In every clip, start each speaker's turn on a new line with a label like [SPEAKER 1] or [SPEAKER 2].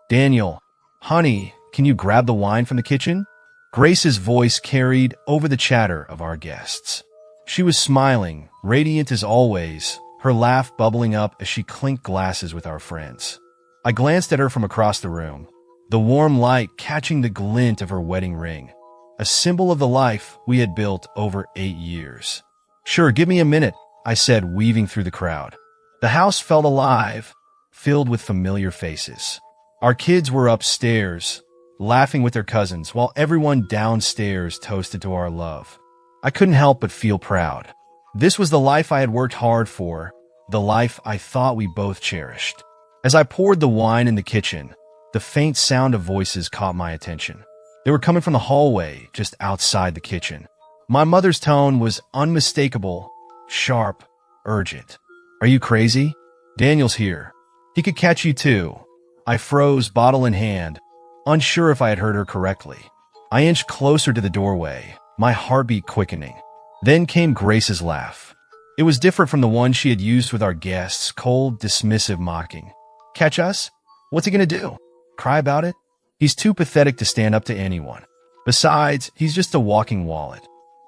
[SPEAKER 1] Daniel, honey, can you grab the wine from the kitchen? Grace's voice carried over the chatter of our guests. She was smiling, radiant as always, her laugh bubbling up as she clinked glasses with our friends. I glanced at her from across the room, the warm light catching the glint of her wedding ring, a symbol of the life we had built over 8 years. Sure, give me a minute, I said, weaving through the crowd. The house felt alive, filled with familiar faces. Our kids were upstairs, laughing with their cousins, while everyone downstairs toasted to our love. I couldn't help but feel proud. This was the life I had worked hard for, the life I thought we both cherished. As I poured the wine in the kitchen, the faint sound of voices caught my attention. They were coming from the hallway just outside the kitchen. My mother's tone was unmistakable, sharp, urgent. Are you crazy? Daniel's here. He could catch you too. I froze, bottle in hand, unsure if I had heard her correctly. I inched closer to the doorway, my heartbeat quickening. Then came Grace's laugh. It was different from the one she had used with our guests, cold, dismissive, mocking. Catch us? What's he gonna do? Cry about it? He's too pathetic to stand up to anyone. Besides, he's just a walking wallet.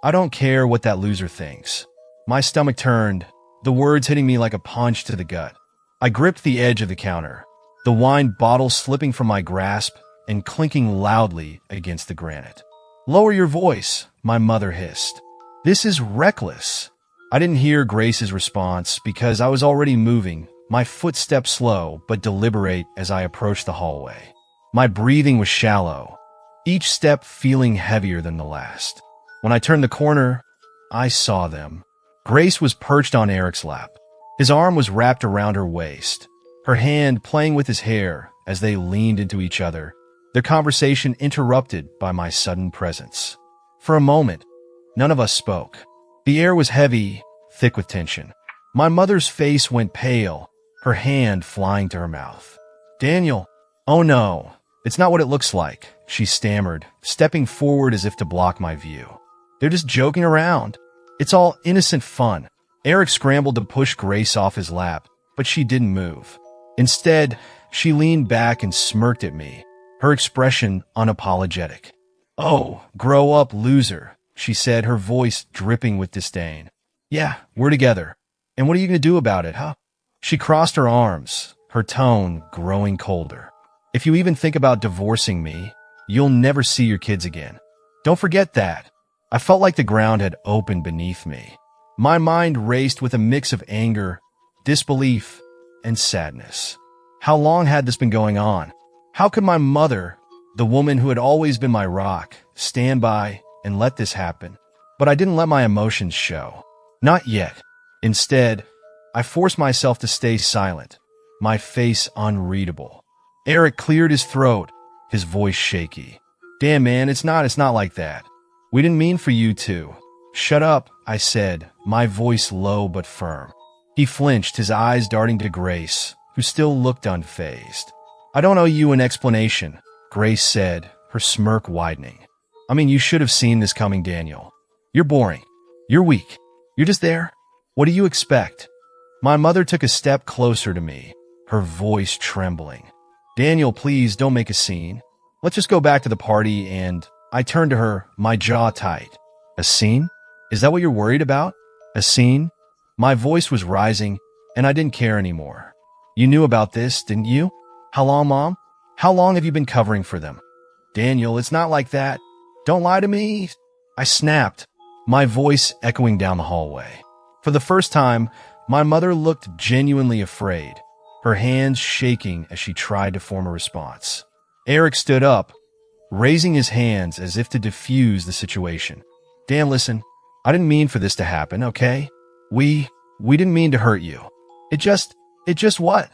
[SPEAKER 1] I don't care what that loser thinks. My stomach turned, the words hitting me like a punch to the gut. I gripped the edge of the counter, the wine bottle slipping from my grasp and clinking loudly against the granite. Lower your voice, my mother hissed. This is reckless. I didn't hear Grace's response because I was already moving, my footsteps slow but deliberate as I approached the hallway. My breathing was shallow, each step feeling heavier than the last. When I turned the corner, I saw them. Grace was perched on Eric's lap. His arm was wrapped around her waist, her hand playing with his hair as they leaned into each other, their conversation interrupted by my sudden presence. For a moment, none of us spoke. The air was heavy, thick with tension. My mother's face went pale, her hand flying to her mouth. Daniel, oh no, it's not what it looks like, she stammered, stepping forward as if to block my view. They're just joking around. It's all innocent fun. Eric scrambled to push Grace off his lap, but she didn't move. Instead, she leaned back and smirked at me, her expression unapologetic. Oh, grow up, loser, she said, her voice dripping with disdain. Yeah, we're together. And what are you going to do about it, huh? She crossed her arms, her tone growing colder. If you even think about divorcing me, you'll never see your kids again. Don't forget that. I felt like the ground had opened beneath me. My mind raced with a mix of anger, disbelief, and sadness. How long had this been going on? How could my mother, the woman who had always been my rock, stand by and let this happen? But I didn't let my emotions show. Not yet. Instead, I forced myself to stay silent, my face unreadable. Eric cleared his throat, his voice shaky. Damn, man, it's not like that. We didn't mean for you to. Shut up, I said, my voice low but firm. He flinched, his eyes darting to Grace, who still looked unfazed. I don't owe you an explanation, Grace said, her smirk widening. I mean, you should have seen this coming, Daniel. You're boring. You're weak. You're just there. What do you expect? My mother took a step closer to me, her voice trembling. Daniel, please don't make a scene. Let's just go back to the party and... I turned to her, my jaw tight. A scene? Is that what you're worried about? A scene? My voice was rising, and I didn't care anymore. You knew about this, didn't you? How long, Mom? How long have you been covering for them? Daniel, it's not like that. Don't lie to me. I snapped, my voice echoing down the hallway. For the first time, my mother looked genuinely afraid, her hands shaking as she tried to form a response. Eric stood up, raising his hands as if to defuse the situation. Dan, listen, I didn't mean for this to happen, okay? We didn't mean to hurt you. It just what?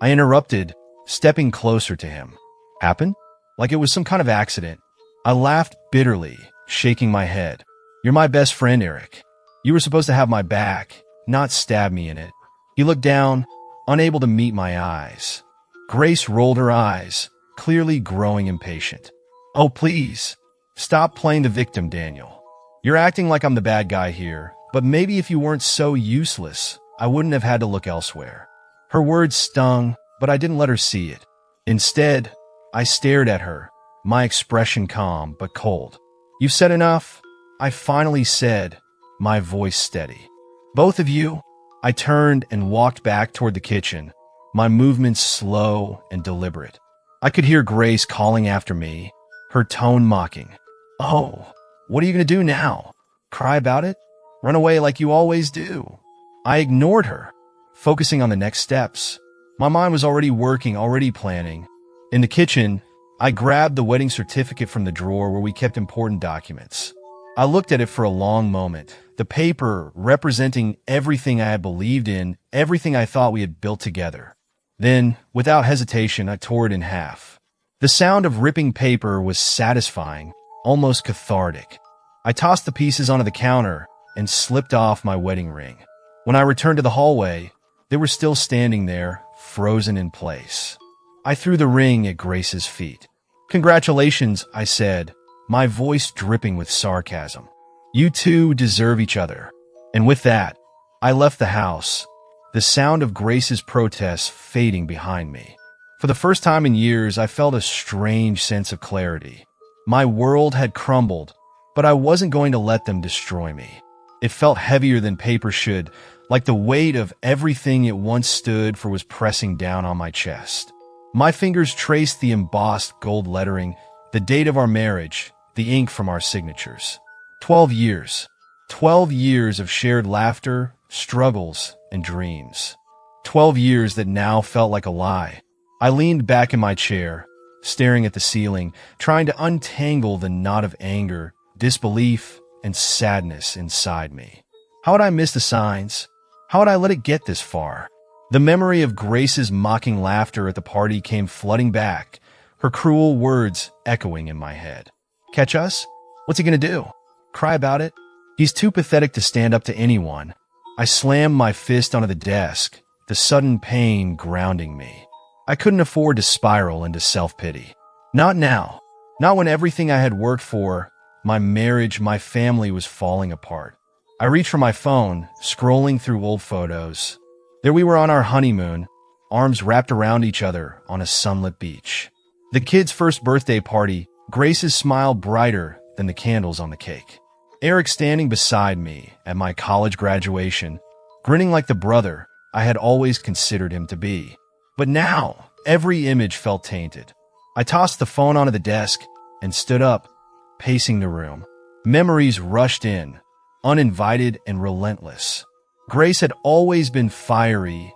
[SPEAKER 1] I interrupted, stepping closer to him. Happened? Like it was some kind of accident. I laughed bitterly, shaking my head. You're my best friend, Eric. You were supposed to have my back, not stab me in it. He looked down, unable to meet my eyes. Grace rolled her eyes, clearly growing impatient. Oh, please, stop playing the victim, Daniel. You're acting like I'm the bad guy here, but maybe if you weren't so useless, I wouldn't have had to look elsewhere. Her words stung, but I didn't let her see it. Instead, I stared at her, my expression calm but cold. "You've said enough," I finally said, my voice steady. "Both of you?" I turned and walked back toward the kitchen, my movements slow and deliberate. I could hear Grace calling after me, her tone mocking. "Oh, what are you going to do now? Cry about it? Run away like you always do?" I ignored her, focusing on the next steps. My mind was already working, already planning. In the kitchen, I grabbed the wedding certificate from the drawer where we kept important documents. I looked at it for a long moment, the paper representing everything I had believed in, everything I thought we had built together. Then, without hesitation, I tore it in half. The sound of ripping paper was satisfying, almost cathartic. I tossed the pieces onto the counter and slipped off my wedding ring. When I returned to the hallway, they were still standing there, frozen in place. I threw the ring at Grace's feet. "Congratulations," I said, my voice dripping with sarcasm. "You two deserve each other." And with that, I left the house, the sound of Grace's protests fading behind me. For the first time in years, I felt a strange sense of clarity. My world had crumbled, but I wasn't going to let them destroy me. It felt heavier than paper should, like the weight of everything it once stood for was pressing down on my chest. My fingers traced the embossed gold lettering, the date of our marriage, the ink from our signatures. 12 years. 12 years of shared laughter, struggles, and dreams. 12 years that now felt like a lie. I leaned back in my chair, staring at the ceiling, trying to untangle the knot of anger, disbelief, and sadness inside me. How had I missed the signs? How had I let it get this far? The memory of Grace's mocking laughter at the party came flooding back, her cruel words echoing in my head. "Catch us? What's he gonna do? Cry about it? He's too pathetic to stand up to anyone." I slammed my fist onto the desk, the sudden pain grounding me. I couldn't afford to spiral into self-pity. Not now. Not when everything I had worked for, my marriage, my family, was falling apart. I reached for my phone, scrolling through old photos. There we were on our honeymoon, arms wrapped around each other on a sunlit beach. The kid's first birthday party, Grace's smile brighter than the candles on the cake. Eric standing beside me at my college graduation, grinning like the brother I had always considered him to be. But now, every image felt tainted. I tossed the phone onto the desk and stood up, pacing the room. Memories rushed in, uninvited and relentless. Grace had always been fiery,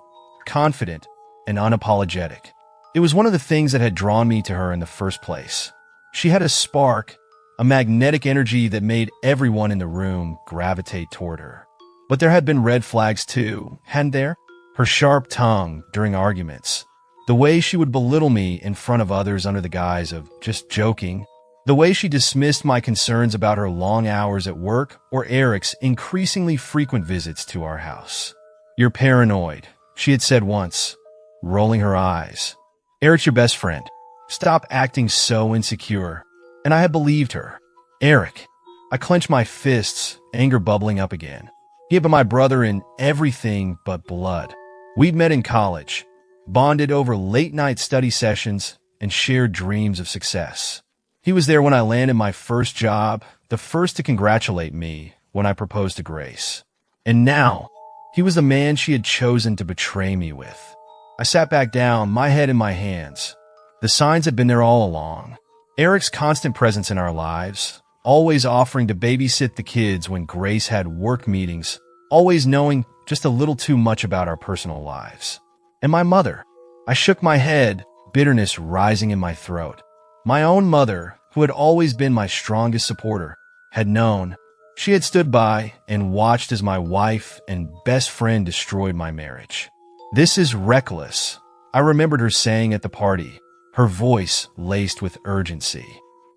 [SPEAKER 1] confident, and unapologetic. It was one of the things that had drawn me to her in the first place. She had a spark, a magnetic energy that made everyone in the room gravitate toward her. But there had been red flags too, hadn't there? Her sharp tongue during arguments, the way she would belittle me in front of others under the guise of just joking, the way she dismissed my concerns about her long hours at work or Eric's increasingly frequent visits to our house. "You're paranoid," she had said once, rolling her eyes. "Eric's your best friend. Stop acting so insecure." And I had believed her. Eric. I clenched my fists, anger bubbling up again. He had been my brother in everything but blood. We'd met in college, bonded over late-night study sessions, and shared dreams of success. He was there when I landed my first job, the first to congratulate me when I proposed to Grace. And now, he was the man she had chosen to betray me with. I sat back down, my head in my hands. The signs had been there all along. Eric's constant presence in our lives, always offering to babysit the kids when Grace had work meetings, always knowing just a little too much about our personal lives. And my mother. I shook my head, bitterness rising in my throat. My own mother, who had always been my strongest supporter, had known. She had stood by and watched as my wife and best friend destroyed my marriage. "This is reckless," I remembered her saying at the party, her voice laced with urgency.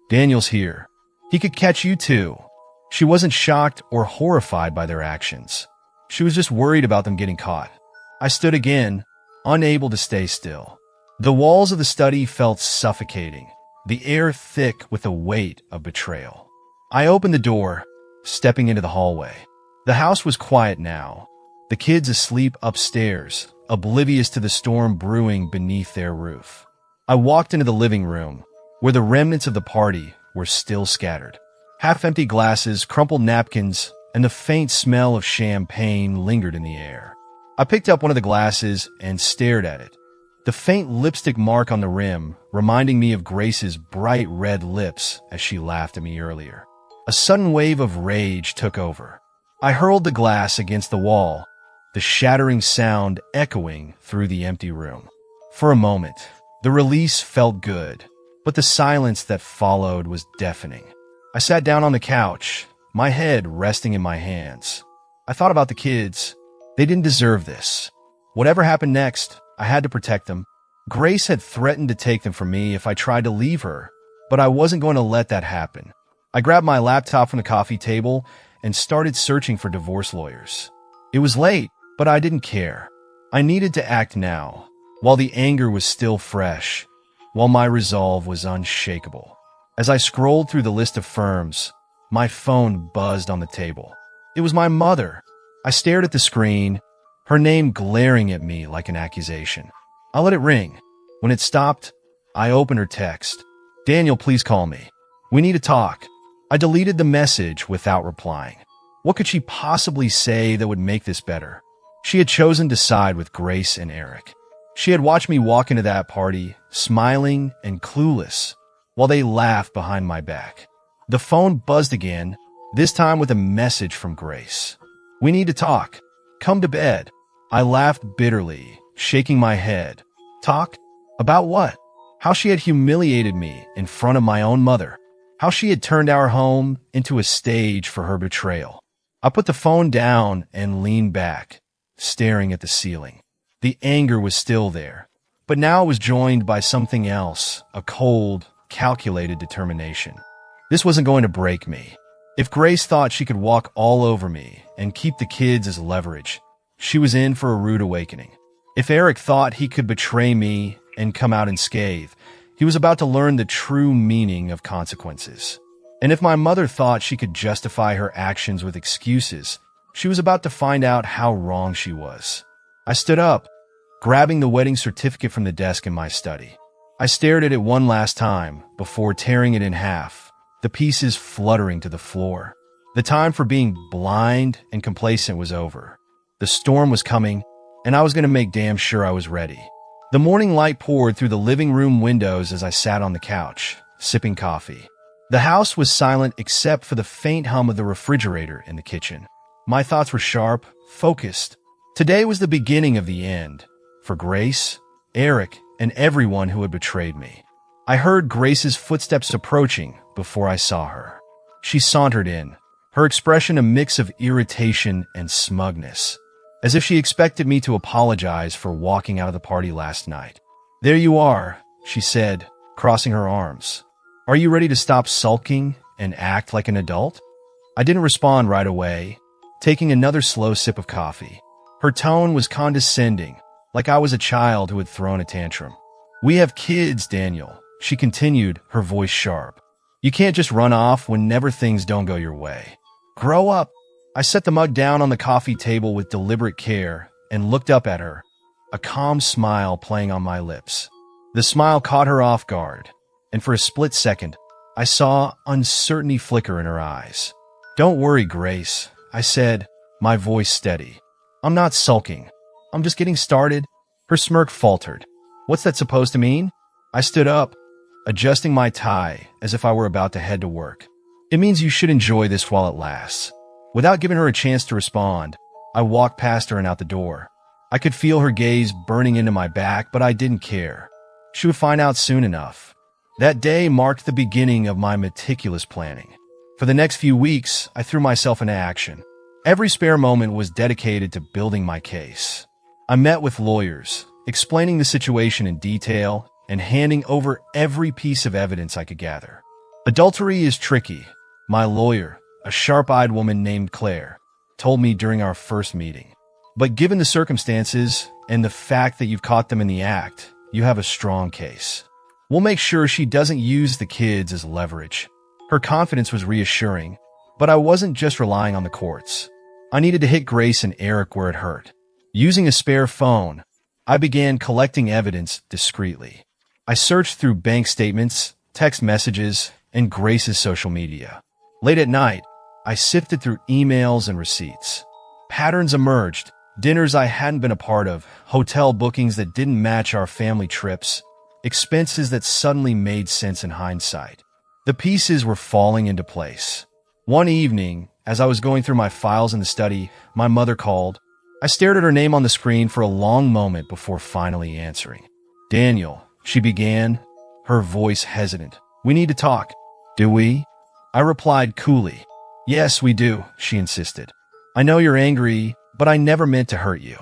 [SPEAKER 1] "Daniel's here. He could catch you too." She wasn't shocked or horrified by their actions. She was just worried about them getting caught. I stood again, unable to stay still. The walls of the study felt suffocating, the air thick with the weight of betrayal. I opened the door, stepping into the hallway. The house was quiet now, the kids asleep upstairs, oblivious to the storm brewing beneath their roof. I walked into the living room, where the remnants of the party were still scattered. Half-empty glasses, crumpled napkins, and the faint smell of champagne lingered in the air. I picked up one of the glasses and stared at it. The faint lipstick mark on the rim reminding me of Grace's bright red lips as she laughed at me earlier. A sudden wave of rage took over. I hurled the glass against the wall, the shattering sound echoing through the empty room. For a moment, the release felt good, but the silence that followed was deafening. I sat down on the couch, my head resting in my hands. I thought about the kids. They didn't deserve this. Whatever happened next, I had to protect them. Grace had threatened to take them from me if I tried to leave her, but I wasn't going to let that happen. I grabbed my laptop from the coffee table and started searching for divorce lawyers. It was late, but I didn't care. I needed to act now, while the anger was still fresh, while my resolve was unshakable. As I scrolled through the list of firms, my phone buzzed on the table. It was my mother. I stared at the screen, her name glaring at me like an accusation. I let it ring. When it stopped, I opened her text. "Daniel, please call me. We need to talk." I deleted the message without replying. What could she possibly say that would make this better? She had chosen to side with Grace and Eric. She had watched me walk into that party, smiling and clueless, while they laughed behind my back. The phone buzzed again, this time with a message from Grace. "We need to talk. Come to bed." I laughed bitterly, shaking my head. Talk? About what? How she had humiliated me in front of my own mother. How she had turned our home into a stage for her betrayal. I put the phone down and leaned back, staring at the ceiling. The anger was still there, but now it was joined by something else, a cold, calculated determination. This wasn't going to break me. If Grace thought she could walk all over me and keep the kids as leverage, she was in for a rude awakening. If Eric thought he could betray me and come out unscathed, he was about to learn the true meaning of consequences. And if my mother thought she could justify her actions with excuses, she was about to find out how wrong she was. I stood up, grabbing the wedding certificate from the desk in my study. I stared at it one last time before tearing it in half, the pieces fluttering to the floor. The time for being blind and complacent was over. The storm was coming, and I was going to make damn sure I was ready. The morning light poured through the living room windows as I sat on the couch, sipping coffee. The house was silent except for the faint hum of the refrigerator in the kitchen. My thoughts were sharp, focused. Today was the beginning of the end, for Grace, Eric, and everyone who had betrayed me. I heard Grace's footsteps approaching before I saw her. She sauntered in, her expression a mix of irritation and smugness, as if she expected me to apologize for walking out of the party last night. "There you are," she said, crossing her arms. "Are you ready to stop sulking and act like an adult?" I didn't respond right away, taking another slow sip of coffee. Her tone was condescending, like I was a child who had thrown a tantrum. "We have kids, Daniel," she continued, her voice sharp. "You can't just run off whenever things don't go your way. Grow up." I set the mug down on the coffee table with deliberate care and looked up at her, a calm smile playing on my lips. The smile caught her off guard, and for a split second, I saw uncertainty flicker in her eyes. "Don't worry, Grace," I said, my voice steady. "I'm not sulking. I'm just getting started." Her smirk faltered. "What's that supposed to mean?" I stood up, adjusting my tie as if I were about to head to work. "It means you should enjoy this while it lasts." Without giving her a chance to respond, I walked past her and out the door. I could feel her gaze burning into my back, but I didn't care. She would find out soon enough. That day marked the beginning of my meticulous planning. For the next few weeks, I threw myself into action. Every spare moment was dedicated to building my case. I met with lawyers, explaining the situation in detail and handing over every piece of evidence I could gather. Adultery is tricky, my lawyer, a sharp-eyed woman named Claire, told me during our first meeting. But given the circumstances and the fact that you've caught them in the act, you have a strong case. We'll make sure she doesn't use the kids as leverage. Her confidence was reassuring, but I wasn't just relying on the courts. I needed to hit Grace and Eric where it hurt. Using a spare phone, I began collecting evidence discreetly. I I searched through bank statements, text messages, and Grace's social media. Late at night, I sifted through emails and receipts. Patterns emerged: dinners I hadn't been a part of, hotel bookings that didn't match our family trips, expenses that suddenly made sense in hindsight. The pieces were falling into place. One evening, as I was going through my files in the study, my mother called. I stared at her name on the screen for a long moment before finally answering. "Daniel," she began, her voice hesitant. "We need to talk." "Do we?" I replied coolly. "Yes, we do," she insisted. "I know you're angry, but I never meant to hurt you.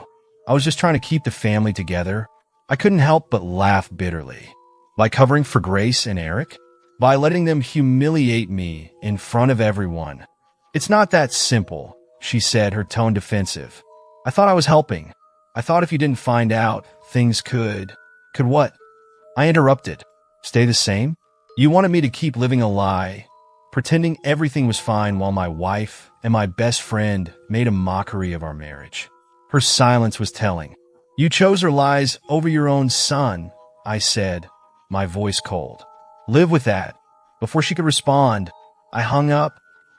[SPEAKER 1] I was just trying to keep the family together." I couldn't help but laugh bitterly. By covering for Grace and Eric? By letting them humiliate me in front of everyone? "It's not that simple," she said, her tone defensive. "I thought I was helping. I thought if you didn't find out, things could..." "Could what?" I interrupted. "Stay the same? You wanted me to keep living a lie, pretending everything was fine while my wife and my best friend made a mockery of our marriage." Her silence was telling. "You chose her lies over your own son," I said, my voice cold. "Live with that." Before she could respond, I hung up.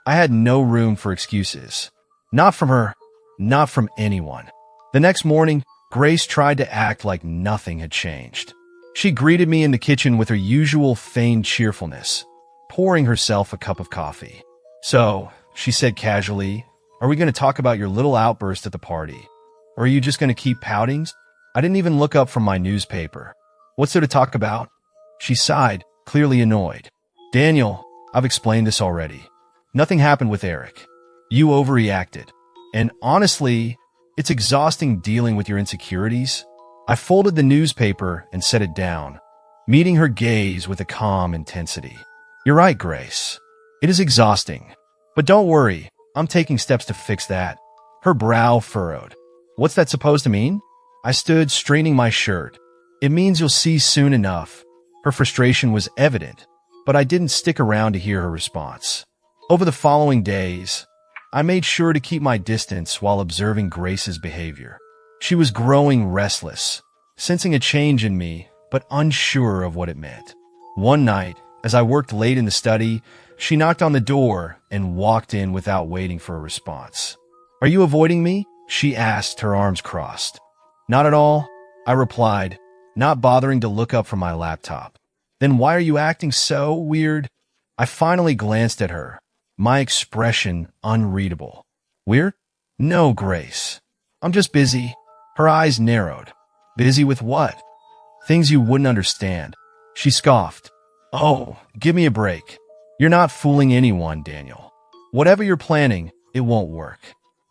[SPEAKER 1] I had no room for excuses. Not from her, not from anyone. The next morning, Grace tried to act like nothing had changed. She greeted me in the kitchen with her usual feigned cheerfulness, pouring herself a cup of coffee. "So," she said casually, "are we going to talk about your little outburst at the party? Or are you just going to keep pouting?" I didn't even look up from my newspaper. "What's there to talk about?" She sighed, clearly annoyed. "Daniel, I've explained this already. Nothing happened with Eric. You overreacted. And honestly, it's exhausting dealing with your insecurities." I folded the newspaper and set it down, meeting her gaze with a calm intensity. "You're right, Grace. It is exhausting. But don't worry, I'm taking steps to fix that." Her brow furrowed. "What's that supposed to mean?" I stood, straightening my shirt. "It means you'll see soon enough." Her frustration was evident, but I didn't stick around to hear her response. Over the following days, I made sure to keep my distance while observing Grace's behavior. She was growing restless, sensing a change in me, but unsure of what it meant. One night, as I worked late in the study, she knocked on the door and walked in without waiting for a response. "Are you avoiding me?" she asked, her arms crossed. "Not at all," I replied, not bothering to look up from my laptop. "Then why are you acting so weird?" I finally glanced at her, my expression unreadable. "Weird? No, Grace. I'm just busy." Her eyes narrowed. "Busy with what?" "Things you wouldn't understand." She scoffed. "Oh, give me a break. You're not fooling anyone, Daniel. Whatever you're planning, it won't work.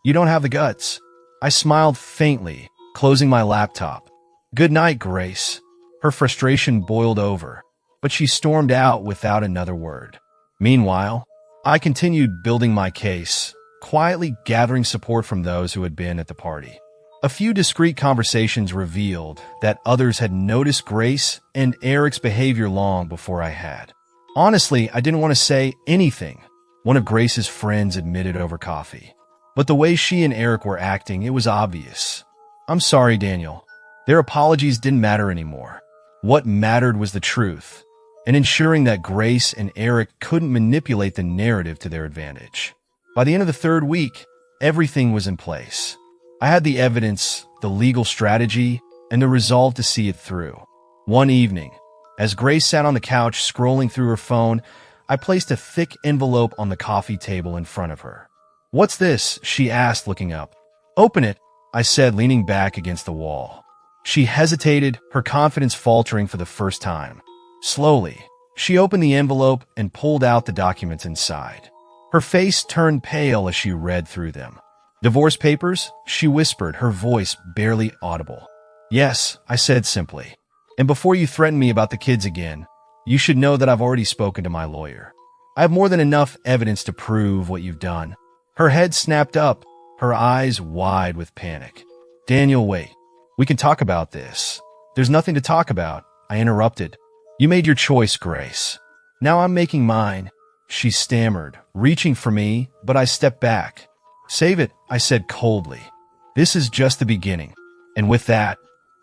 [SPEAKER 1] You don't have the guts." I smiled faintly, closing my laptop. "Good night, Grace." Her frustration boiled over, but she stormed out without another word. Meanwhile, I continued building my case, quietly gathering support from those who had been at the party. A few discreet conversations revealed that others had noticed Grace and Eric's behavior long before I had. Honestly, I didn't want to say anything, one of Grace's friends admitted over coffee. But the way she and Eric were acting, it was obvious. "I'm sorry, Daniel. Their apologies didn't matter anymore. What mattered was the truth, and ensuring that Grace and Eric couldn't manipulate the narrative to their advantage." By the end of the third week, everything was in place. I had the evidence, the legal strategy, and the resolve to see it through. One evening, as Grace sat on the couch scrolling through her phone, I placed a thick envelope on the coffee table in front of her. "What's this?" she asked, looking up. "Open it," I said, leaning back against the wall. She hesitated, her confidence faltering for the first time. Slowly, she opened the envelope and pulled out the documents inside. Her face turned pale as she read through them. "Divorce papers?" she whispered, her voice barely audible. "Yes," I said simply. "And before you threaten me about the kids again, you should know that I've already spoken to my lawyer. I have more than enough evidence to prove what you've done." Her head snapped up, her eyes wide with panic. "Daniel, wait. We can talk about this." "There's nothing to talk about," I interrupted. "You made your choice, Grace. Now I'm making mine," she stammered, reaching for me, but I stepped back. "Save it," I said coldly. "This is just the beginning." And with that,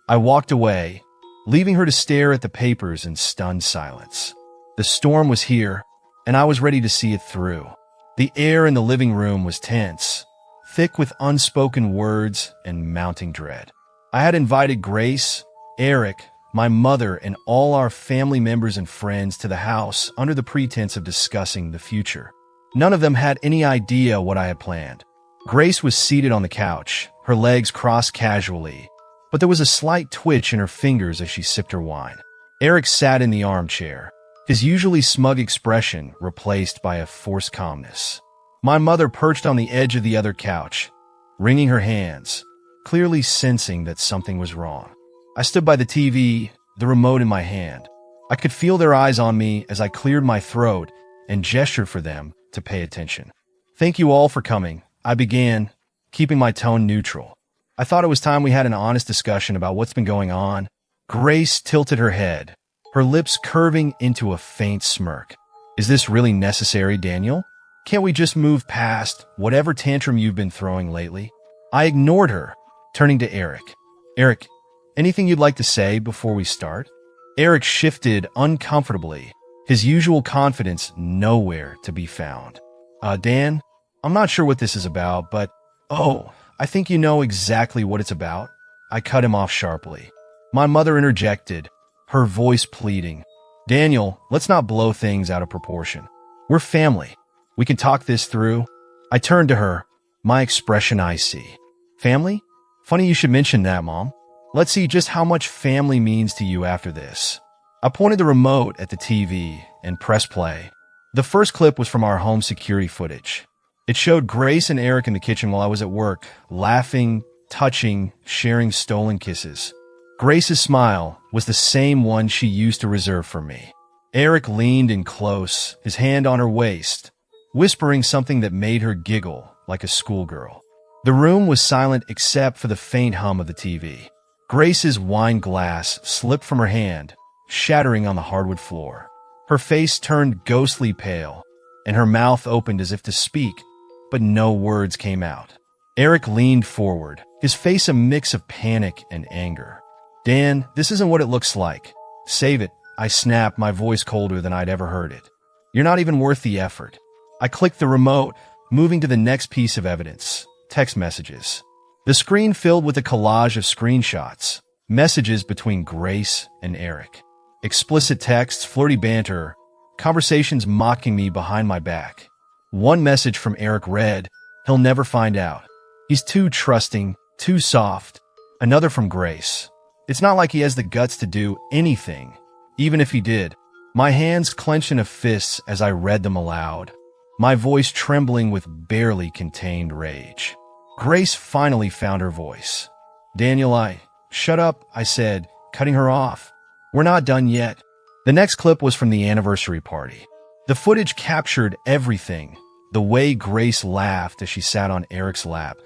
[SPEAKER 1] I walked away, leaving her to stare at the papers in stunned silence. The storm was here, and I was ready to see it through. The air in the living room was tense, thick with unspoken words and mounting dread. I had invited Grace, Eric, my mother, and all our family members and friends to the house under the pretense of discussing the future. None of them had any idea what I had planned. Grace was seated on the couch, her legs crossed casually, but there was a slight twitch in her fingers as she sipped her wine. Eric sat in the armchair, his usually smug expression replaced by a forced calmness. My mother perched on the edge of the other couch, wringing her hands, clearly sensing that something was wrong. I stood by the TV, the remote in my hand. I could feel their eyes on me as I cleared my throat and gestured for them to pay attention. "Thank you all for coming," I began, keeping my tone neutral. I thought it was time we had an honest discussion about what's been going on. Grace tilted her head, her lips curving into a faint smirk. "Is this really necessary, Daniel? Can't we just move past whatever tantrum you've been throwing lately?" I ignored her, turning to Eric. "Eric, anything you'd like to say before we start?" Eric shifted uncomfortably, his usual confidence nowhere to be found. Dan, I'm not sure what this is about, but... Oh, I think you know exactly what it's about." I cut him off sharply. My mother interjected, her voice pleading. "Daniel, let's not blow things out of proportion. We're family. We can talk this through." I turned to her, my expression icy. "Family? Funny you should mention that, Mom. Let's see just how much family means to you after this." I pointed the remote at the TV and pressed play. The first clip was from our home security footage. It showed Grace and Eric in the kitchen while I was at work, laughing, touching, sharing stolen kisses. Grace's smile was the same one she used to reserve for me. Eric leaned in close, his hand on her waist, whispering something that made her giggle like a schoolgirl. The room was silent except for the faint hum of the TV. Grace's wine glass slipped from her hand, shattering on the hardwood floor. Her face turned ghostly pale, and her mouth opened as if to speak, but no words came out. Eric leaned forward, his face a mix of panic and anger. "Dan, this isn't what it looks like. Save it," I snapped, my voice colder than I'd ever heard it. "You're not even worth the effort." I clicked the remote, moving to the next piece of evidence, text messages. The screen filled with a collage of screenshots, messages between Grace and Eric. Explicit texts, flirty banter, conversations mocking me behind my back. One message from Eric read, "He'll never find out. He's too trusting, too soft." Another from Grace, "It's not like he has the guts to do anything, even if he did." My hands clenched in a fist as I read them aloud, my voice trembling with barely contained rage. Grace finally found her voice. "Daniel, shut up," I said, cutting her off. "We're not done yet." The next clip was from the anniversary party. The footage captured everything. The way Grace laughed as she sat on Eric's lap.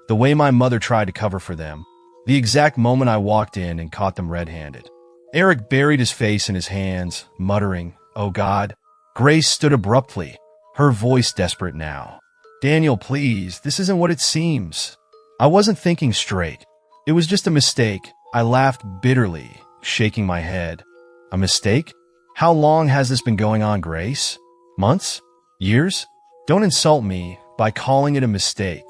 [SPEAKER 1] The way my mother tried to cover for them. The exact moment I walked in and caught them red-handed. Eric buried his face in his hands, muttering, "Oh God." Grace stood abruptly, her voice desperate now. "Daniel, please, this isn't what it seems." I wasn't thinking straight. It was just a mistake. I laughed bitterly, shaking my head. "A mistake? How long has this been going on, Grace? Months? Years? Don't insult me by calling it a mistake."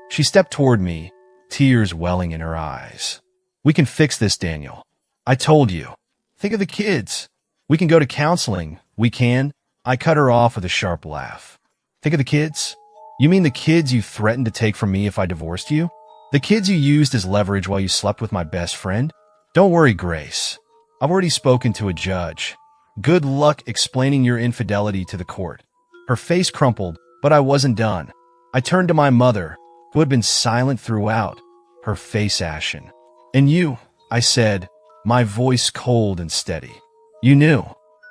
[SPEAKER 1] She stepped toward me, tears welling in her eyes. "We can fix this, Daniel. I told you. Think of the kids. We can go to counseling. We can." I cut her off with a sharp laugh. "Think of the kids? You mean the kids you threatened to take from me if I divorced you? The kids you used as leverage while you slept with my best friend? Don't worry, Grace. I've already spoken to a judge. Good luck explaining your infidelity to the court." Her face crumpled, but I wasn't done. I turned to my mother, who had been silent throughout, her face ashen. "And you," I said, my voice cold and steady. "You knew.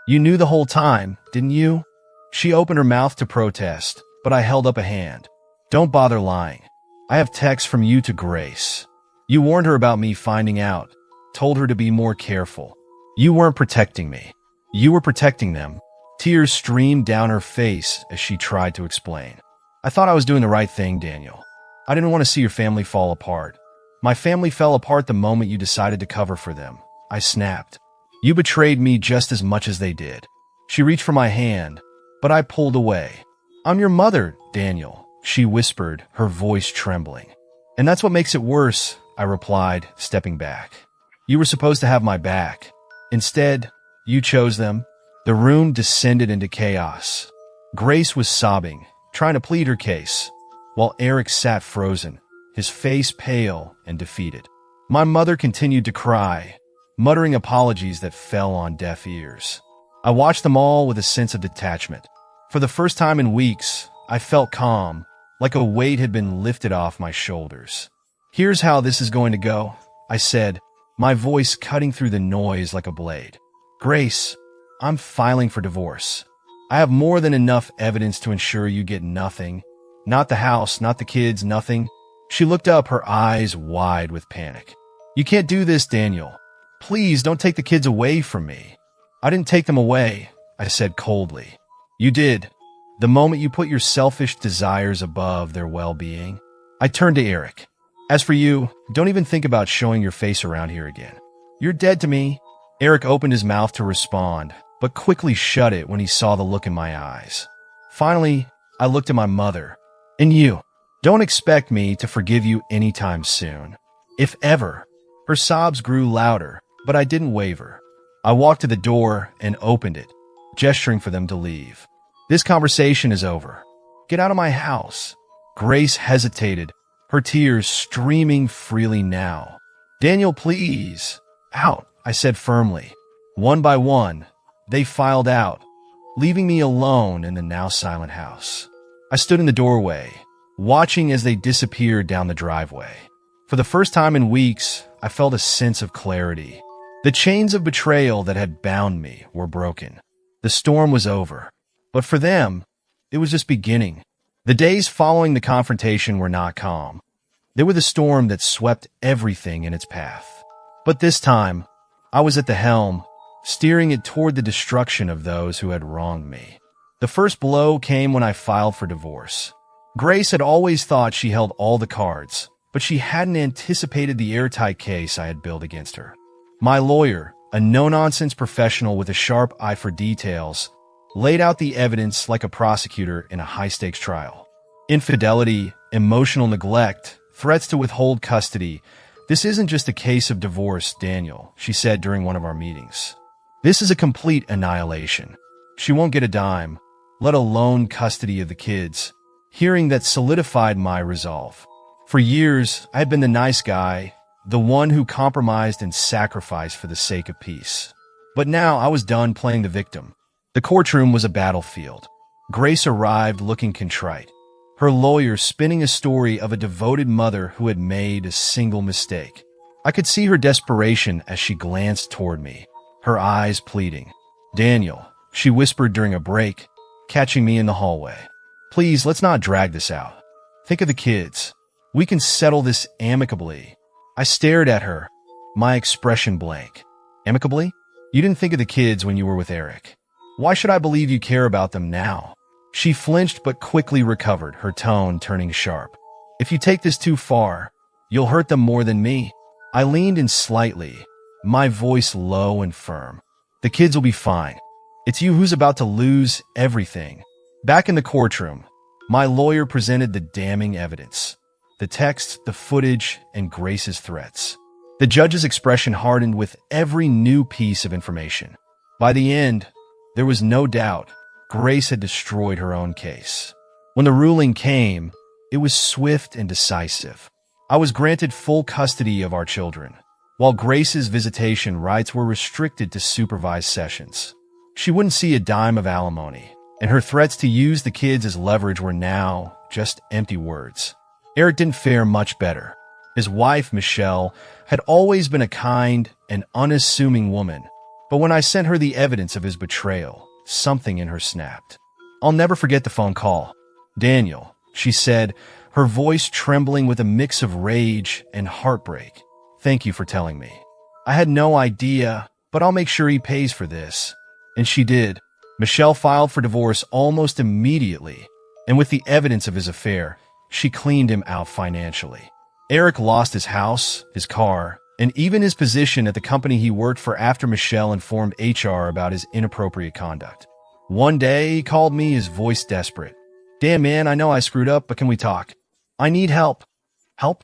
[SPEAKER 1] You knew the whole time, didn't you?" She opened her mouth to protest, but I held up a hand. "Don't bother lying. I have texts from you to Grace. You warned her about me finding out, told her to be more careful. You weren't protecting me. You were protecting them." Tears streamed down her face as she tried to explain. "I thought I was doing the right thing, Daniel. I didn't want to see your family fall apart. My family fell apart the moment you decided to cover for them. I snapped. You betrayed me just as much as they did. She reached for my hand, but I pulled away. I'm your mother, Daniel, she whispered, her voice trembling. And that's what makes it worse, I replied, stepping back. You were supposed to have my back. Instead, you chose them. The room descended into chaos. Grace was sobbing, trying to plead her case, while Eric sat frozen, his face pale and defeated. My mother continued to cry, muttering apologies that fell on deaf ears. I watched them all with a sense of detachment. For the first time in weeks, I felt calm, like a weight had been lifted off my shoulders. Here's how this is going to go, I said, my voice cutting through the noise like a blade. Grace, I'm filing for divorce. I have more than enough evidence to ensure you get nothing. Not the house, not the kids, nothing. She looked up, her eyes wide with panic. You can't do this, Daniel. Please don't take the kids away from me. I didn't take them away, I said coldly. You did, the moment you put your selfish desires above their well-being. I turned to Eric. As for you, don't even think about showing your face around here again. You're dead to me. Eric opened his mouth to respond, but quickly shut it when he saw the look in my eyes. Finally, I looked at my mother. And you, don't expect me to forgive you anytime soon. If ever. Her sobs grew louder, but I didn't waver. I walked to the door and opened it, gesturing for them to leave. This conversation is over. Get out of my house. Grace hesitated, her tears streaming freely now. Daniel, please. Out, I said firmly. One by one, they filed out, leaving me alone in the now silent house. I stood in the doorway, watching as they disappeared down the driveway. For the first time in weeks, I felt a sense of clarity. The chains of betrayal that had bound me were broken. The storm was over. But for them, it was just beginning. The days following the confrontation were not calm. They were the storm that swept everything in its path. But this time, I was at the helm, steering it toward the destruction of those who had wronged me. The first blow came when I filed for divorce. Grace had always thought she held all the cards, but she hadn't anticipated the airtight case I had built against her. My lawyer, a no-nonsense professional with a sharp eye for details, laid out the evidence like a prosecutor in a high-stakes trial. Infidelity, emotional neglect, threats to withhold custody. This isn't just a case of divorce, Daniel, she said during one of our meetings. This is a complete annihilation. She won't get a dime, let alone custody of the kids. Hearing that solidified my resolve. For years, I had been the nice guy, the one who compromised and sacrificed for the sake of peace. But now I was done playing the victim. The courtroom was a battlefield. Grace arrived looking contrite, her lawyer spinning a story of a devoted mother who had made a single mistake. I could see her desperation as she glanced toward me, her eyes pleading. Daniel, she whispered during a break, catching me in the hallway. Please, let's not drag this out. Think of the kids. We can settle this amicably. I stared at her, my expression blank. Amicably? You didn't think of the kids when you were with Eric. Why should I believe you care about them now? She flinched but quickly recovered, her tone turning sharp. If you take this too far, you'll hurt them more than me. I leaned in slightly, my voice low and firm. The kids will be fine. It's you who's about to lose everything. Back in the courtroom, my lawyer presented the damning evidence. The text, the footage, and Grace's threats. The judge's expression hardened with every new piece of information. By the end, there was no doubt Grace had destroyed her own case. When the ruling came, it was swift and decisive. I was granted full custody of our children, while Grace's visitation rights were restricted to supervised sessions. She wouldn't see a dime of alimony, and her threats to use the kids as leverage were now just empty words. Eric didn't fare much better. His wife, Michelle, had always been a kind and unassuming woman, but when I sent her the evidence of his betrayal, something in her snapped. I'll never forget the phone call. Daniel, she said, her voice trembling with a mix of rage and heartbreak. Thank you for telling me. I had no idea, but I'll make sure he pays for this. And she did. Michelle filed for divorce almost immediately, and with the evidence of his affair, she cleaned him out financially. Eric lost his house, his car, and even his position at the company he worked for after Michelle informed HR about his inappropriate conduct. One day, he called me, his voice desperate. "Damn, man, I know I screwed up, but can we talk? I need help." "Help?"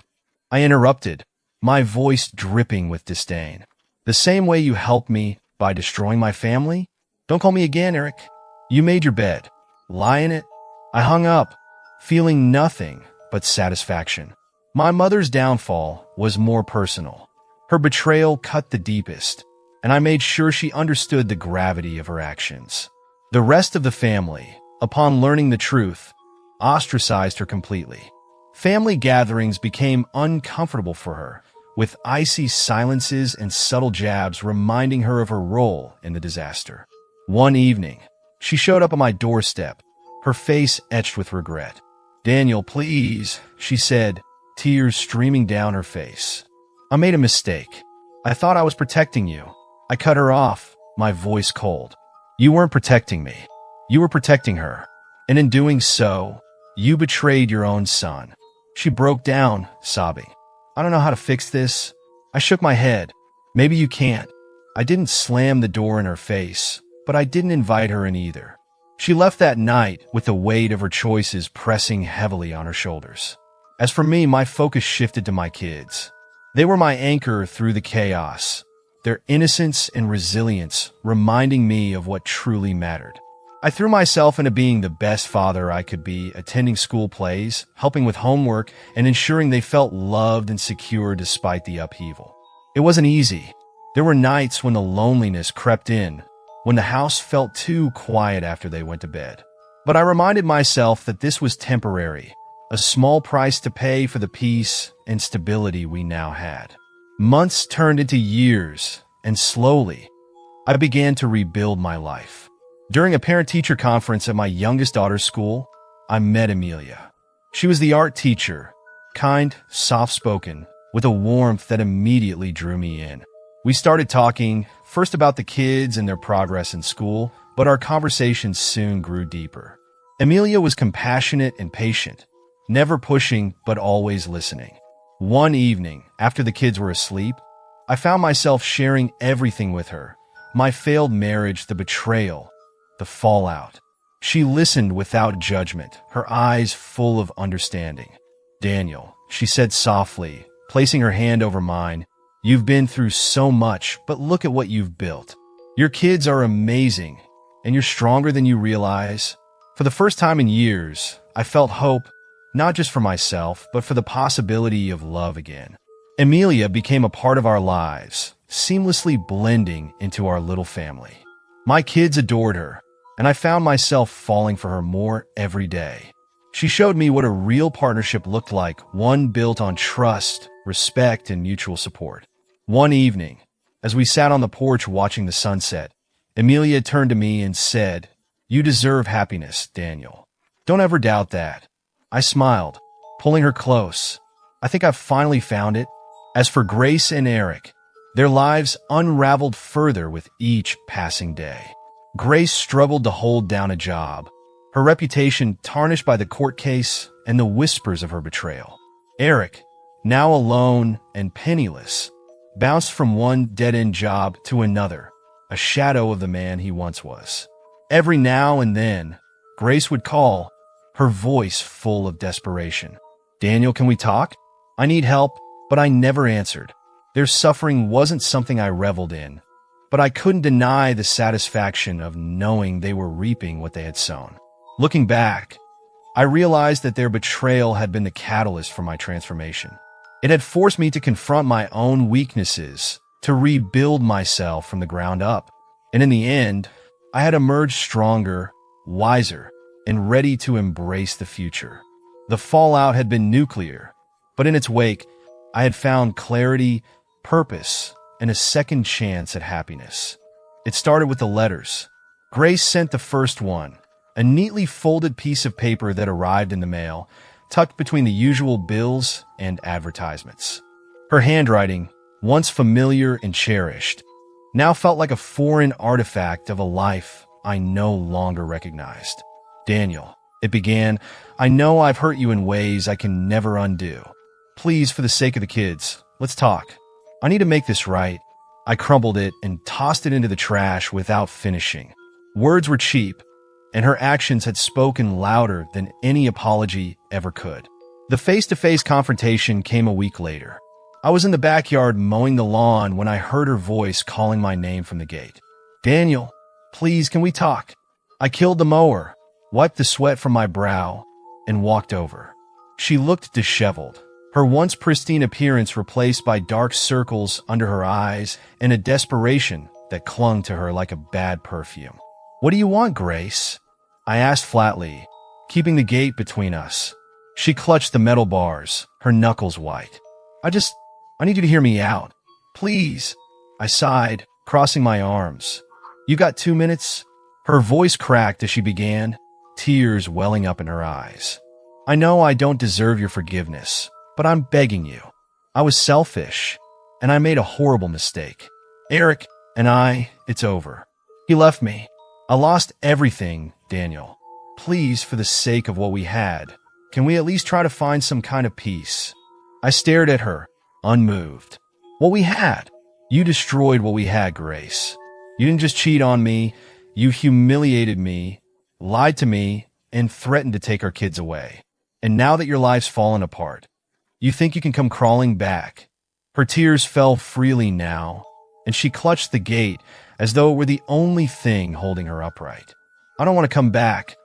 [SPEAKER 1] I interrupted, my voice dripping with disdain. "The same way you helped me by destroying my family? Don't call me again, Eric. You made your bed. Lie in it." I hung up, feeling nothing but satisfaction. My mother's downfall was more personal. Her betrayal cut the deepest, and I made sure she understood the gravity of her actions. The rest of the family, upon learning the truth, ostracized her completely. Family gatherings became uncomfortable for her, with icy silences and subtle jabs reminding her of her role in the disaster. One evening, she showed up at my doorstep, her face etched with regret. "Daniel, please," she said, tears streaming down her face. "I made a mistake. I thought I was protecting you." I cut her off, my voice cold. "You weren't protecting me. You were protecting her. And in doing so, you betrayed your own son." She broke down, sobbing. "I don't know how to fix this." I shook my head. "Maybe you can't." I didn't slam the door in her face, but I didn't invite her in either. She left that night with the weight of her choices pressing heavily on her shoulders. As for me, my focus shifted to my kids. They were my anchor through the chaos, their innocence and resilience reminding me of what truly mattered. I threw myself into being the best father I could be, attending school plays, helping with homework, and ensuring they felt loved and secure despite the upheaval. It wasn't easy. There were nights when the loneliness crept in, when the house felt too quiet after they went to bed. But I reminded myself that this was temporary, a small price to pay for the peace and stability we now had. Months turned into years, and slowly, I began to rebuild my life. During a parent-teacher conference at my youngest daughter's school, I met Amelia. She was the art teacher, kind, soft-spoken, with a warmth that immediately drew me in. We started talking, first about the kids and their progress in school, but our conversation soon grew deeper. Amelia was compassionate and patient, never pushing but always listening. One evening, after the kids were asleep, I found myself sharing everything with her: my failed marriage, the betrayal, the fallout. She listened without judgment, her eyes full of understanding. "Daniel," she said softly, placing her hand over mine, "you've been through so much, but look at what you've built. Your kids are amazing, and you're stronger than you realize." For the first time in years, I felt hope, not just for myself, but for the possibility of love again. Amelia became a part of our lives, seamlessly blending into our little family. My kids adored her, and I found myself falling for her more every day. She showed me what a real partnership looked like, one built on trust, respect, and mutual support. One evening, as we sat on the porch watching the sunset, Amelia turned to me and said, "You deserve happiness, Daniel. Don't ever doubt that." I smiled, pulling her close. "I think I've finally found it." As for Grace and Eric, their lives unraveled further with each passing day. Grace struggled to hold down a job, her reputation tarnished by the court case and the whispers of her betrayal. Eric, now alone and penniless, bounced from one dead-end job to another, a shadow of the man he once was. Every now and then, Grace would call, her voice full of desperation. "Daniel, can we talk? I need help," but I never answered. Their suffering wasn't something I reveled in, but I couldn't deny the satisfaction of knowing they were reaping what they had sown. Looking back, I realized that their betrayal had been the catalyst for my transformation. It had forced me to confront my own weaknesses, to rebuild myself from the ground up. And in the end, I had emerged stronger, wiser, and ready to embrace the future. The fallout had been nuclear, but in its wake, I had found clarity, purpose, and a second chance at happiness. It started with the letters. Grace sent the first one, a neatly folded piece of paper that arrived in the mail, tucked between the usual bills and advertisements. Her handwriting, once familiar and cherished, now felt like a foreign artifact of a life I no longer recognized. "Daniel," it began, "I know I've hurt you in ways I can never undo. Please, for the sake of the kids, let's talk." I need to make this right. I crumbled it and tossed it into the trash without finishing. Words were cheap, and her actions had spoken louder than any apology ever could. The face-to-face confrontation came a week later. I was in the backyard mowing the lawn when I heard her voice calling my name from the gate. Daniel, please, can we talk? I killed the mower, wiped the sweat from my brow, and walked over. She looked disheveled, her once pristine appearance replaced by dark circles under her eyes and a desperation that clung to her like a bad perfume. What do you want, Grace? I asked flatly, keeping the gate between us. She clutched the metal bars, her knuckles white. I need you to hear me out. Please. I sighed, crossing my arms. You got 2 minutes? Her voice cracked as she began, tears welling up in her eyes. I know I don't deserve your forgiveness, but I'm begging you. I was selfish, and I made a horrible mistake. Eric and it's over. He left me. I lost everything, Daniel. Please, for the sake of what we had, can we at least try to find some kind of peace? I stared at her, unmoved. What we had? You destroyed what we had, Grace. You didn't just cheat on me, you humiliated me, lied to me, and threatened to take our kids away. And now that your life's fallen apart, you think you can come crawling back. Her tears fell freely now, and she clutched the gate as though it were the only thing holding her upright. I don't want to come back.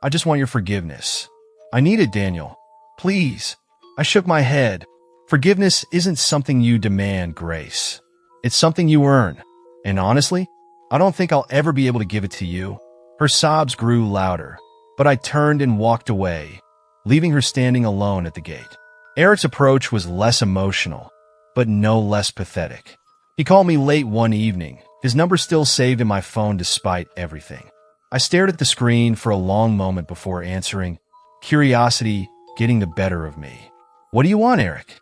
[SPEAKER 1] I just want your forgiveness. I need it, Daniel. Please. I shook my head. Forgiveness isn't something you demand, Grace. It's something you earn. And honestly, I don't think I'll ever be able to give it to you. Her sobs grew louder, but I turned and walked away, leaving her standing alone at the gate. Eric's approach was less emotional, but no less pathetic. He called me late one evening, his number still saved in my phone despite everything. I stared at the screen for a long moment before answering, curiosity getting the better of me. What do you want, Eric?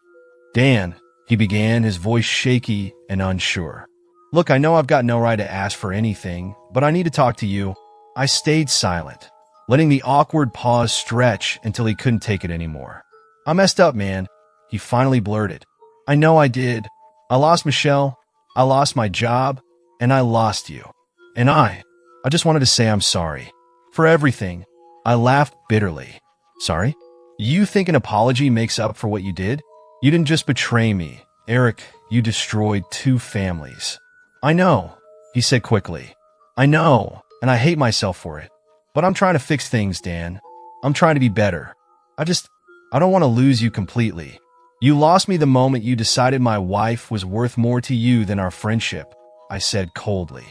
[SPEAKER 1] Dan, he began, his voice shaky and unsure. Look, I know I've got no right to ask for anything, but I need to talk to you. I stayed silent, letting the awkward pause stretch until he couldn't take it anymore. I messed up, man, he finally blurted. I know I did. I lost Michelle, I lost my job, and I lost you. And I just wanted to say I'm sorry. For everything. I laughed bitterly. Sorry? You think an apology makes up for what you did? You didn't just betray me. Eric, you destroyed 2 families. I know, he said quickly. I know, and I hate myself for it. But I'm trying to fix things, Dan. I'm trying to be better. I don't want to lose you completely. You lost me the moment you decided my wife was worth more to you than our friendship, I said coldly.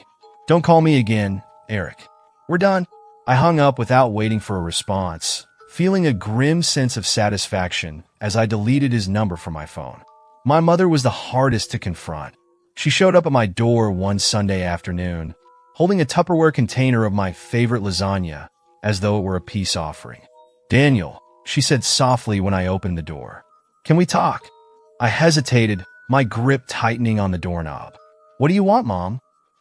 [SPEAKER 1] Don't call me again, Eric. We're done. I hung up without waiting for a response, feeling a grim sense of satisfaction as I deleted his number from my phone. My mother was the hardest to confront. She showed up at my door one Sunday afternoon, holding a Tupperware container of my favorite lasagna, as though it were a peace offering. Daniel, she said softly when I opened the door. Can we talk? I hesitated, my grip tightening on the doorknob. What do you want, Mom?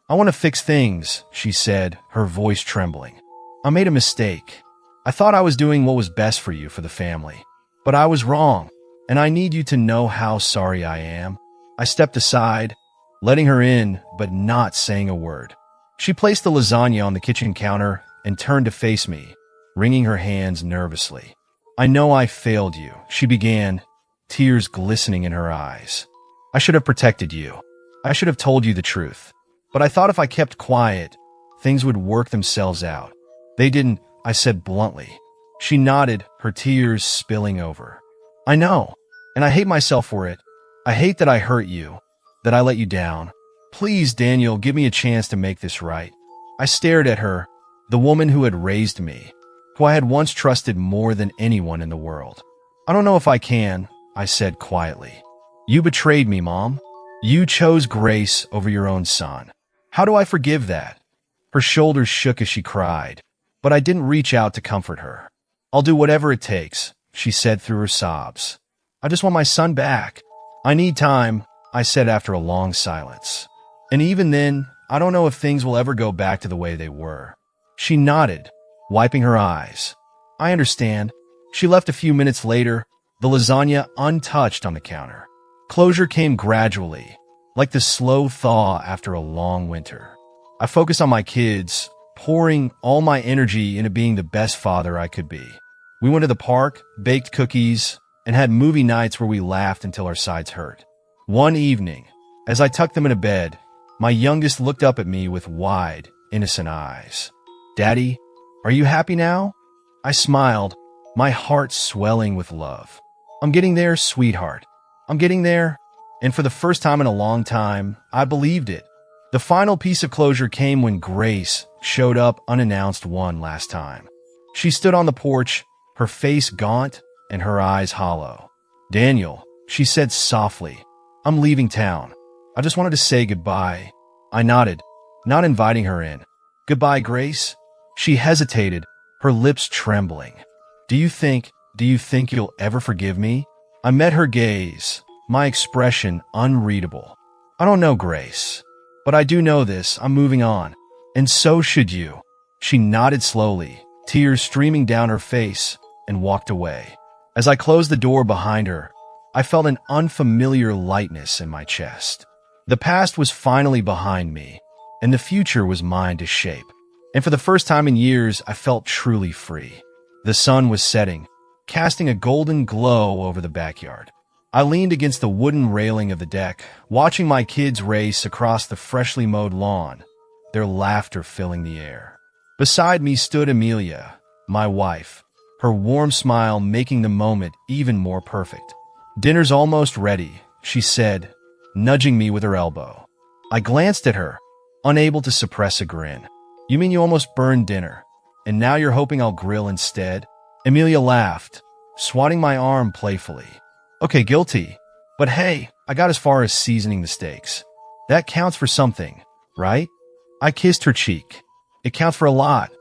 [SPEAKER 1] I want to fix things, she said, her voice trembling. I made a mistake. I thought I was doing what was best for you, for the family. But I was wrong, and I need you to know how sorry I am. I stepped aside, letting her in, but not saying a word. She placed the lasagna on the kitchen counter and turned to face me, wringing her hands nervously. I know I failed you, she began, tears glistening in her eyes. I should have protected you. I should have told you the truth. But I thought if I kept quiet, things would work themselves out. They didn't, I said bluntly. She nodded, her tears spilling over. I know, and I hate myself for it. I hate that I hurt you, that I let you down. Please, Daniel, give me a chance to make this right. I stared at her, the woman who had raised me, who I had once trusted more than anyone in the world. I don't know if I can, I said quietly. You betrayed me, Mom. You chose Grace over your own son. How do I forgive that? Her shoulders shook as she cried, but I didn't reach out to comfort her. I'll do whatever it takes, she said through her sobs. I just want my son back. I need time, I said after a long silence. And even then, I don't know if things will ever go back to the way they were. She nodded, wiping her eyes. I understand. She left a few minutes later, the lasagna untouched on the counter. Closure came gradually, like the slow thaw after a long winter. I focused on my kids, pouring all my energy into being the best father I could be. We went to the park, baked cookies, and had movie nights where we laughed until our sides hurt. One evening, as I tucked them into bed, my youngest looked up at me with wide, innocent eyes. "Daddy, are you happy now?" I smiled, my heart swelling with love. "I'm getting there, sweetheart. I'm getting there." And for the first time in a long time, I believed it. The final piece of closure came when Grace showed up unannounced one last time. She stood on the porch, her face gaunt and her eyes hollow. "Daniel," she said softly, "I'm leaving town. I just wanted to say goodbye." I nodded, not inviting her in. "Goodbye, Grace?" She hesitated, her lips trembling. Do you think you'll ever forgive me?" I met her gaze, my expression unreadable. "I don't know, Grace, but I do know this, I'm moving on. And so should you." She nodded slowly, tears streaming down her face, and walked away. As I closed the door behind her, I felt an unfamiliar lightness in my chest. The past was finally behind me, and the future was mine to shape. And for the first time in years, I felt truly free. The sun was setting, casting a golden glow over the backyard. I leaned against the wooden railing of the deck, watching my kids race across the freshly mowed lawn, their laughter filling the air. Beside me stood Amelia, my wife, her warm smile making the moment even more perfect. "Dinner's almost ready," she said, nudging me with her elbow. I glanced at her, unable to suppress a grin. "You mean you almost burned dinner, and now you're hoping I'll grill instead?" Amelia laughed, swatting my arm playfully. "Okay, guilty. But hey, I got as far as seasoning the steaks. That counts for something, right?" I kissed her cheek. "It counts for a lot."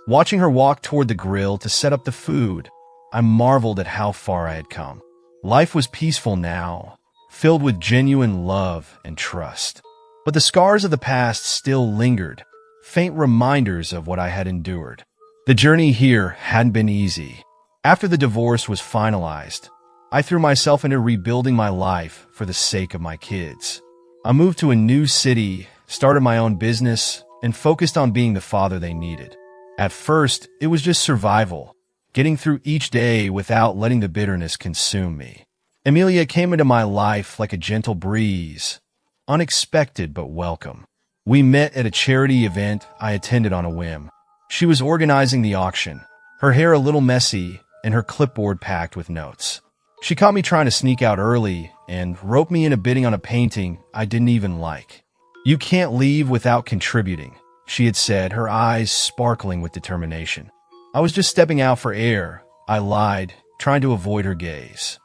[SPEAKER 1] Watching her walk toward the grill to set up the food, I marveled at how far I had come. Life was peaceful now, filled with genuine love and trust. But the scars of the past still lingered, faint reminders of what I had endured. The journey here hadn't been easy. After the divorce was finalized, I threw myself into rebuilding my life for the sake of my kids. I moved to a new city, started my own business, and focused on being the father they needed. At first, it was just survival, getting through each day without letting the bitterness consume me. Amelia came into my life like a gentle breeze, unexpected but welcome. We met at a charity event I attended on a whim. She was organizing the auction, her hair a little messy and her clipboard packed with notes. She caught me trying to sneak out early and roped me into bidding on a painting I didn't even like. "You can't leave without contributing," she had said, her eyes sparkling with determination. I was just stepping out for air, I lied, trying to avoid her gaze.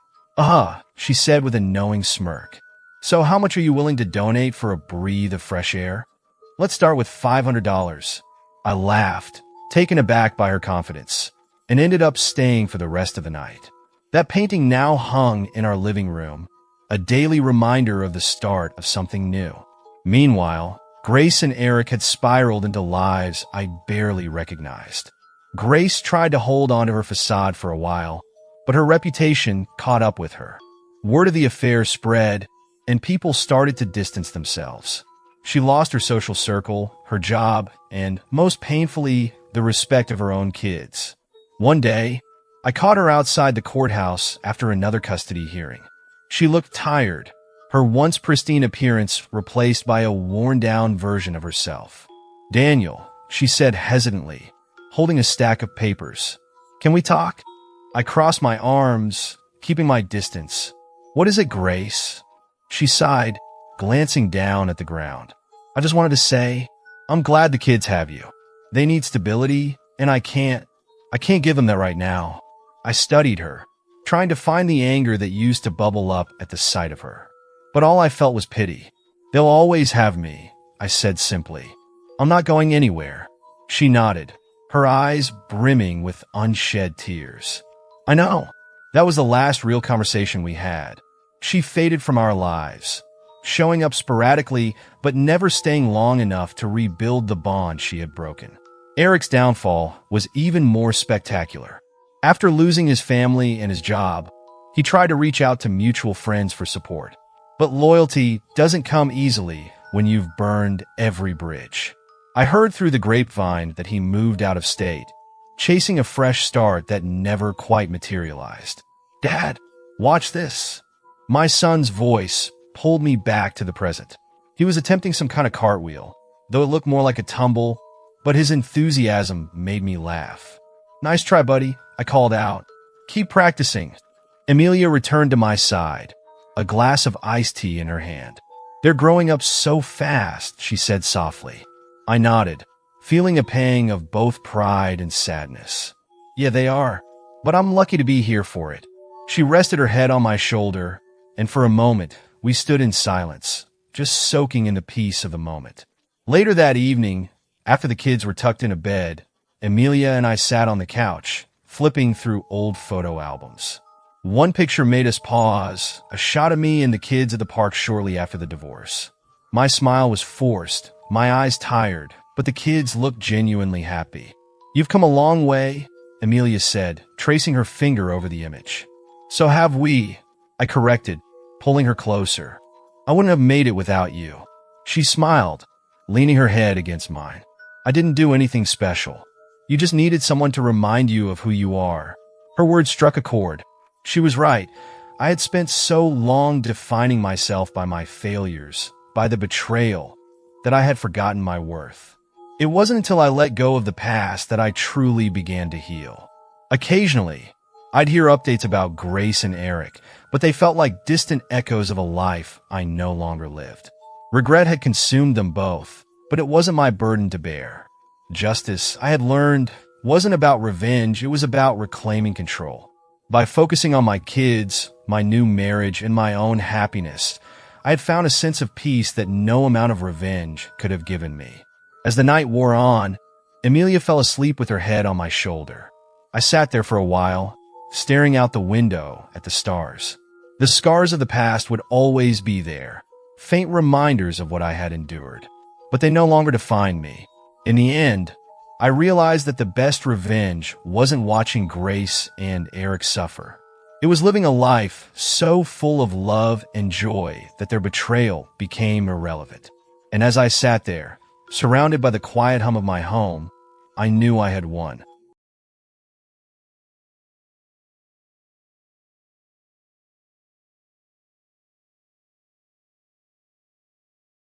[SPEAKER 1] She said with a knowing smirk. "So how much are you willing to donate for a breath of fresh air?" "Let's start with $500. I laughed, taken aback by her confidence, and ended up staying for the rest of the night. That painting now hung in our living room, a daily reminder of the start of something new. Meanwhile, Grace and Eric had spiraled into lives I barely recognized. Grace tried to hold on to her facade for a while, but her reputation caught up with her. Word of the affair spread, and people started to distance themselves. She lost her social circle, her job, and, most painfully, the respect of her own kids. One day, I caught her outside the courthouse after another custody hearing. She looked tired, her once pristine appearance replaced by a worn-down version of herself. "Daniel," she said hesitantly, holding a stack of papers. "Can we talk?" I crossed my arms, keeping my distance. "What is it, Grace?" She sighed, glancing down at the ground. "I just wanted to say, I'm glad the kids have you. They need stability, and I can't give them that right now." I studied her, trying to find the anger that used to bubble up at the sight of her. But all I felt was pity. "They'll always have me," I said simply. "I'm not going anywhere." She nodded, her eyes brimming with unshed tears. "I know. That was the last real conversation we had." She faded from our lives, showing up sporadically but never staying long enough to rebuild the bond she had broken. Eric's downfall was even more spectacular. After losing his family and his job, he tried to reach out to mutual friends for support. But loyalty doesn't come easily when you've burned every bridge. I heard through the grapevine that he moved out of state, chasing a fresh start that never quite materialized. Dad, watch this. My son's voice pulled me back to the present. He was attempting some kind of cartwheel, though it looked more like a tumble, but his enthusiasm made me laugh. Nice try, buddy, I called out. Keep practicing. Amelia returned to my side, a glass of iced tea in her hand. They're growing up so fast, she said softly. I nodded, feeling a pang of both pride and sadness. Yeah, they are, but I'm lucky to be here for it. She rested her head on my shoulder, and for a moment, we stood in silence, just soaking in the peace of the moment. Later that evening, after the kids were tucked into bed, Amelia and I sat on the couch, flipping through old photo albums. One picture made us pause, a shot of me and the kids at the park shortly after the divorce. My smile was forced, my eyes tired, but the kids looked genuinely happy. You've come a long way, Amelia said, tracing her finger over the image. So have we, I corrected, pulling her closer. I wouldn't have made it without you. She smiled, leaning her head against mine. I didn't do anything special. You just needed someone to remind you of who you are. Her words struck a chord. She was right. I had spent so long defining myself by my failures, by the betrayal, that I had forgotten my worth. It wasn't until I let go of the past that I truly began to heal. Occasionally, I'd hear updates about Grace and Eric, but they felt like distant echoes of a life I no longer lived. Regret had consumed them both, but it wasn't my burden to bear. Justice, I had learned, wasn't about revenge, it was about reclaiming control. By focusing on my kids, my new marriage, and my own happiness, I had found a sense of peace that no amount of revenge could have given me. As the night wore on, Amelia fell asleep with her head on my shoulder. I sat there for a while, staring out the window at the stars. The scars of the past would always be there, faint reminders of what I had endured, but they no longer defined me. In the end, I realized that the best revenge wasn't watching Grace and Eric suffer. It was living a life so full of love and joy that their betrayal became irrelevant. And as I sat there, surrounded by the quiet hum of my home, I knew I had won.